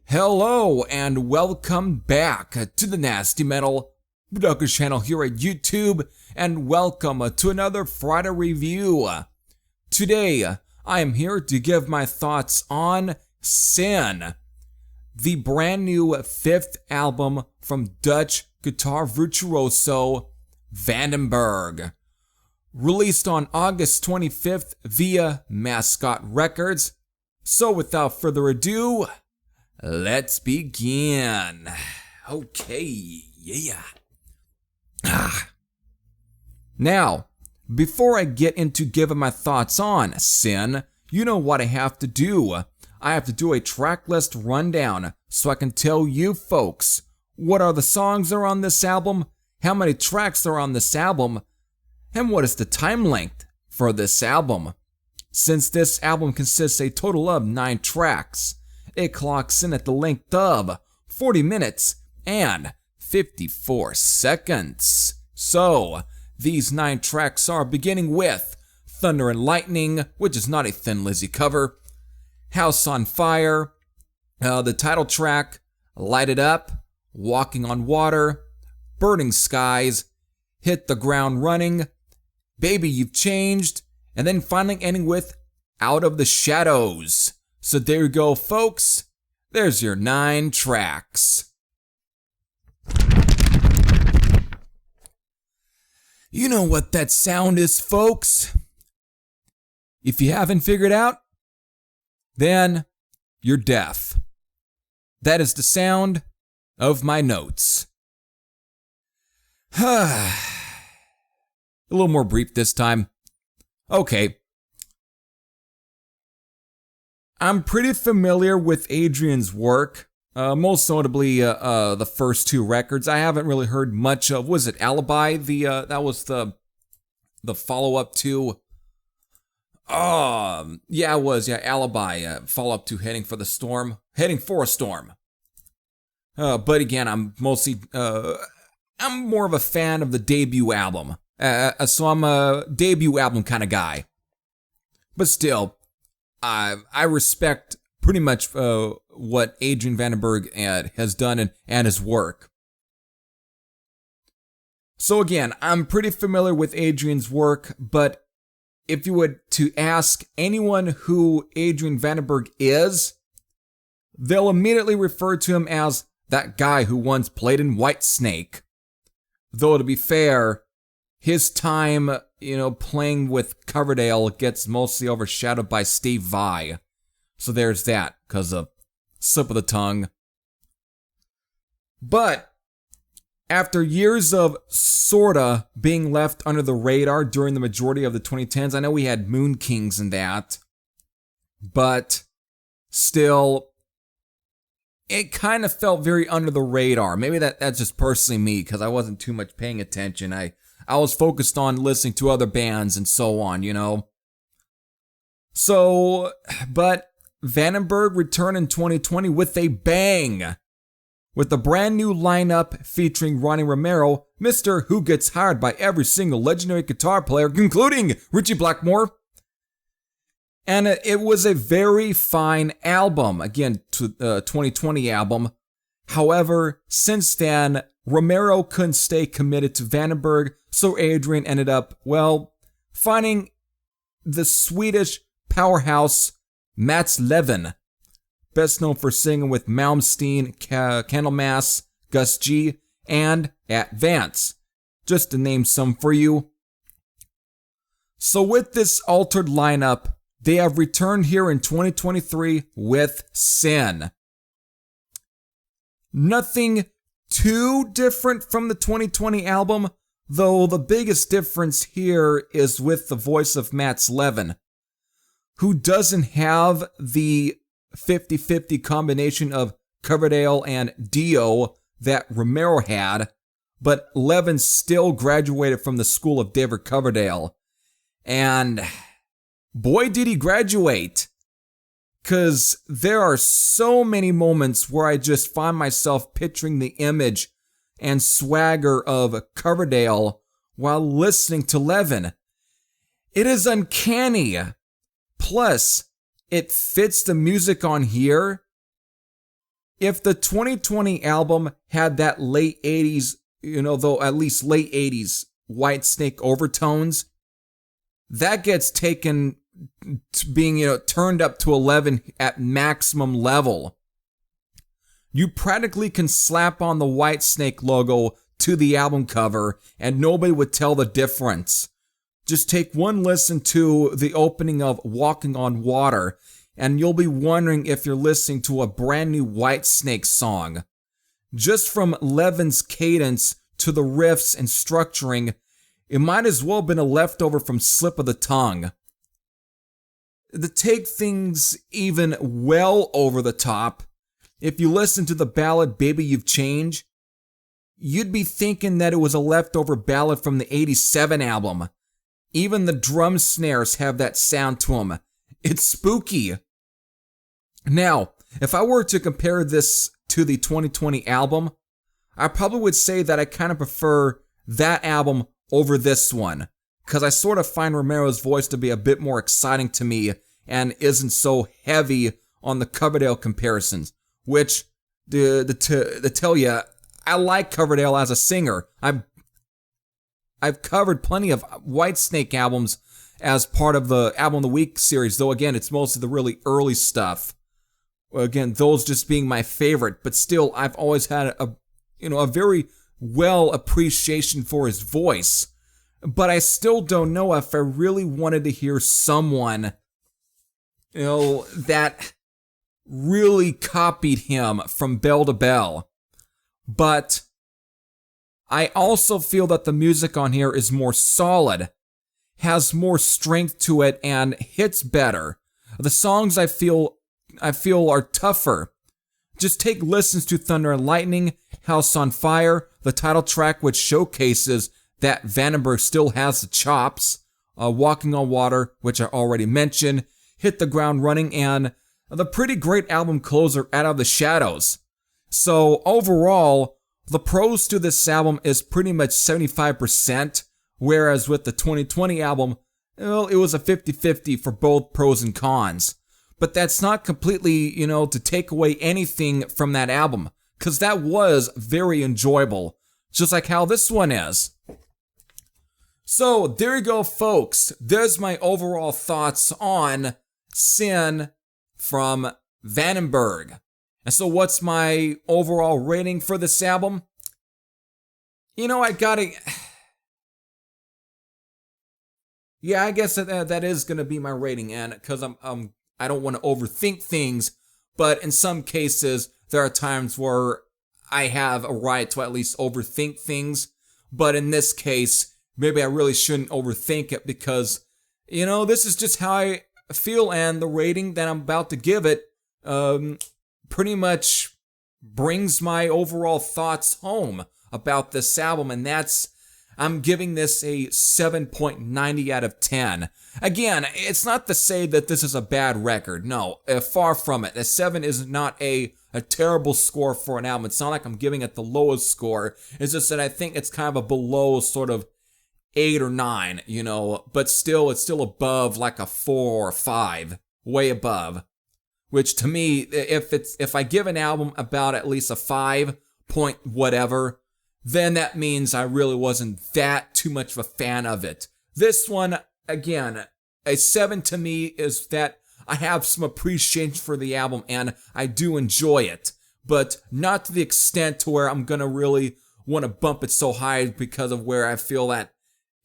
Hello and welcome back to the Nasty Metal Production channel here at YouTube, and welcome to another Friday review. Today I am here to give my thoughts on Sin, the brand new 5th album from Dutch guitar virtuoso Vandenberg. Released on August 25th via Mascot Records. So without further ado, let's begin. Okay, yeah. Now, before I get into giving my thoughts on Sin, you know what I have to do. I have to do a track list rundown so I can tell you folks what are the songs that are on this album, how many tracks are on this album, and what is the time length for this album. Since this album consists a total of 9 tracks, it clocks in at the length of 40 minutes and 54 seconds. So, these 9 tracks are beginning with Thunder and Lightning, which is not a Thin Lizzy cover, House on Fire, the title track, Light It Up, Walking on Water, Burning Skies, Hit the Ground Running, Baby You've Changed, and then finally ending with Out of the Shadows. So there you go, folks. There's your 9 tracks. You know what that sound is, folks? If you haven't figured out, then you're deaf. That is the sound of my notes. A little more brief this time. Okay. I'm pretty familiar with Adrian's work, most notably the first 2 records. I haven't really heard much of. Was it Alibi? That was the follow-up to. Yeah, it was. Yeah, Alibi. Follow-up to Heading for a Storm. But again, I'm mostly I'm more of a fan of the debut album. So I'm a debut album kind of guy. But still, I respect pretty much what Adrian Vandenberg has done and his work. So again, I'm pretty familiar with Adrian's work, but if you were to ask anyone who Adrian Vandenberg is, they'll immediately refer to him as that guy who once played in Whitesnake. Though to be fair, his time, playing with Coverdale gets mostly overshadowed by Steve Vai. So there's that, because of slip of the tongue. But after years of sorta being left under the radar during the majority of the 2010s, I know we had Moon Kings and that, but still, it kind of felt very under the radar. Maybe that's just personally me, because I wasn't too much paying attention. I was focused on listening to other bands and so on, So, but Vandenberg returned in 2020 with a bang. With a brand new lineup featuring Ronnie Romero, Mr. Who Gets Hired by every single legendary guitar player, including Richie Blackmore. And it was a very fine album. Again, 2020 album. However, since then, Romero couldn't stay committed to Vandenberg, so Adrian ended up, finding the Swedish powerhouse Mats Levin, best known for singing with Malmsteen, Candlemass, Gus G, and At Vance, just to name some for you. So with this altered lineup, they have returned here in 2023 with Sin. Nothing too different from the 2020 album, though the biggest difference here is with the voice of Mats Levin, who doesn't have the 50-50 combination of Coverdale and Dio that Romero had, but Levin still graduated from the school of David Coverdale. And boy, did he graduate. Because there are so many moments where I just find myself picturing the image and swagger of Coverdale while listening to Levin. It is uncanny. Plus, it fits the music on here. If the 2020 album had that late 80s, though at least late 80s Whitesnake overtones, that gets taken to being, turned up to 11 at maximum level. You practically can slap on the Whitesnake logo to the album cover and nobody would tell the difference. Just take one listen to the opening of Walking on Water and you'll be wondering if you're listening to a brand new Whitesnake song. Just from Levin's cadence to the riffs and structuring, it might as well have been a leftover from Slip of the Tongue. To take things even well over the top, if you listen to the ballad Baby You've Changed, you'd be thinking that it was a leftover ballad from the 87 album. Even the drum snares have that sound to them. It's spooky. Now, if I were to compare this to the 2020 album, I probably would say that I kind of prefer that album over this one, because I sort of find Romero's voice to be a bit more exciting to me and isn't so heavy on the Coverdale comparisons, which, to tell you, I like Coverdale as a singer. I've covered plenty of Whitesnake albums as part of the Album of the Week series, though again, it's mostly the really early stuff. Again, those just being my favorite, but still, I've always had a very well appreciation for his voice. But I still don't know if I really wanted to hear someone, that really copied him from bell to bell. But I also feel that the music on here is more solid, has more strength to it, and hits better. The songs I feel are tougher. Just take listens to Thunder and Lightning, House on Fire, the title track which showcases that Vandenberg still has the chops, Walking on Water, which I already mentioned, Hit the Ground Running, and the pretty great album closer, Out of the Shadows. So overall, the pros to this album is pretty much 75%, whereas with the 2020 album, well, it was a 50-50 for both pros and cons. But that's not completely, to take away anything from that album, because that was very enjoyable, just like how this one is. So, there you go, folks. There's my overall thoughts on Sin from Vandenberg. And so, what's my overall rating for this album? I gotta... Yeah, I guess that is gonna be my rating, and because I don't want to overthink things, but in some cases, there are times where I have a right to at least overthink things, but in this case, maybe I really shouldn't overthink it because, this is just how I feel, and the rating that I'm about to give it pretty much brings my overall thoughts home about this album, and I'm giving this a 7.90 out of 10. Again, it's not to say that this is a bad record. No, far from it. A 7 is not a terrible score for an album. It's not like I'm giving it the lowest score. It's just that I think it's kind of a below sort of 8 or 9, but still, it's still above like a 4 or 5. Way above. Which to me, if I give an album about at least a 5 point whatever, then that means I really wasn't that too much of a fan of it. This one, again, a 7 to me is that I have some appreciation for the album and I do enjoy it, but not to the extent to where I'm gonna really want to bump it so high because of where I feel that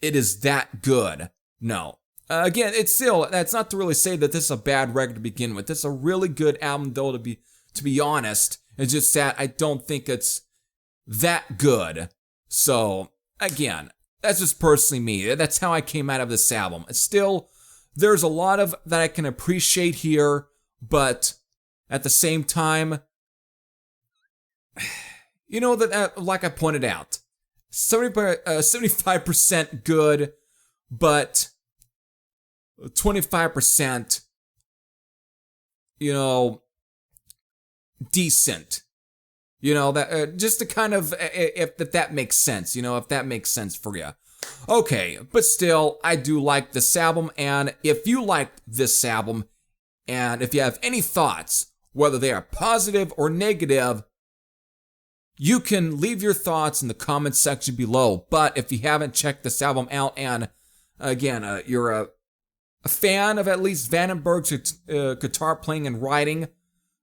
it is that good. No. Again, that's not to really say that this is a bad record to begin with. This is a really good album though, to be honest. It's just that I don't think it's that good. So, again, that's just personally me. That's how I came out of this album. Still, there's a lot of that I can appreciate here, but at the same time, that like I pointed out, 75% good, but 25%, decent. That just to kind of, if that makes sense, if that makes sense for you. Okay, but still, I do like this album, and if you like this album, and if you have any thoughts, whether they are positive or negative, you can leave your thoughts in the comments section below. But if you haven't checked this album out, and again, you're a fan of at least Vandenberg's guitar playing and writing,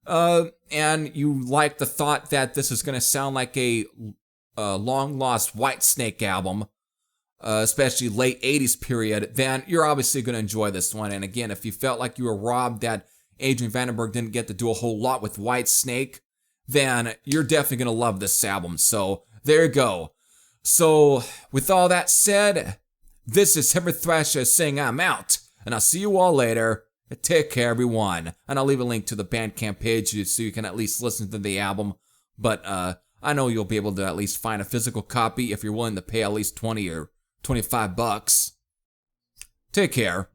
and you like the thought that this is going to sound like a long-lost Whitesnake album, especially late 80s period, then you're obviously going to enjoy this one. And again, if you felt like you were robbed that Adrian Vandenberg didn't get to do a whole lot with Whitesnake, then you're definitely going to love this album. So there you go. So with all that said, this is Heavy Thrasher saying I'm out, and I'll see you all later. Take care, everyone. And I'll leave a link to the Bandcamp page so you can at least listen to the album. But I know you'll be able to at least find a physical copy if you're willing to pay at least $20 or $25. Take care.